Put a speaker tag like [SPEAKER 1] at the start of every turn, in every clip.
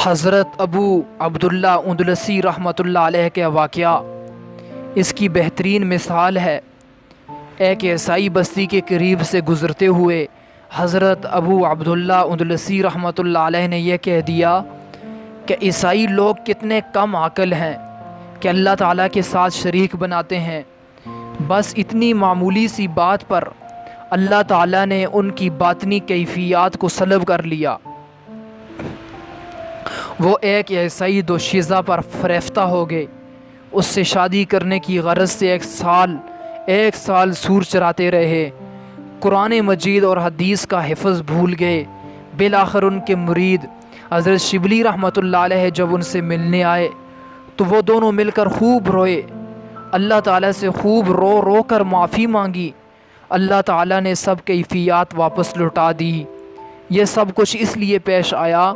[SPEAKER 1] حضرت ابو عبداللہ اندلسی رحمۃ اللہ علیہ کا واقعہ اس کی بہترین مثال ہے۔ ایک عیسائی بستی کے قریب سے گزرتے ہوئے حضرت ابو عبداللہ اندلسی رحمۃ اللہ علیہ نے یہ کہہ دیا کہ عیسائی لوگ کتنے کم عقل ہیں کہ اللہ تعالیٰ کے ساتھ شریک بناتے ہیں۔ بس اتنی معمولی سی بات پر اللہ تعالیٰ نے ان کی باطنی کیفیات کو سلب کر لیا۔ وہ ایک عیسائی دوشیزہ پر فریفتہ ہو گئے، اس سے شادی کرنے کی غرض سے ایک سال سور چراتے رہے، قرآن مجید اور حدیث کا حفظ بھول گئے۔ بالآخر ان کے مرید حضرت شبلی رحمۃ اللہ علیہ جب ان سے ملنے آئے تو وہ دونوں مل کر خوب روئے، اللہ تعالیٰ سے خوب رو رو کر معافی مانگی۔ اللہ تعالیٰ نے سب کیفیات واپس لوٹا دی۔ یہ سب کچھ اس لیے پیش آیا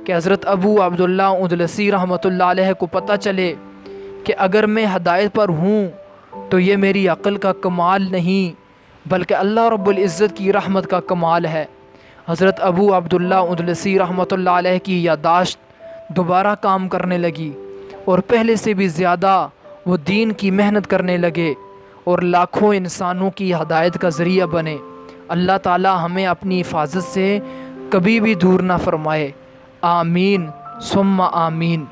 [SPEAKER 1] کہ حضرت ابو عبداللہ اندلسی رحمۃ اللہ علیہ کو پتہ چلے کہ اگر میں ہدایت پر ہوں تو یہ میری عقل کا کمال نہیں بلکہ اللہ رب العزت کی رحمت کا کمال ہے۔ حضرت ابو عبداللہ اندلسی رحمۃ اللہ علیہ کی یادداشت دوبارہ کام کرنے لگی اور پہلے سے بھی زیادہ وہ دین کی محنت کرنے لگے اور لاکھوں انسانوں کی ہدایت کا ذریعہ بنے۔ اللہ تعالی ہمیں اپنی حفاظت سے کبھی بھی دور نہ فرمائے۔ آمین ثم آمین۔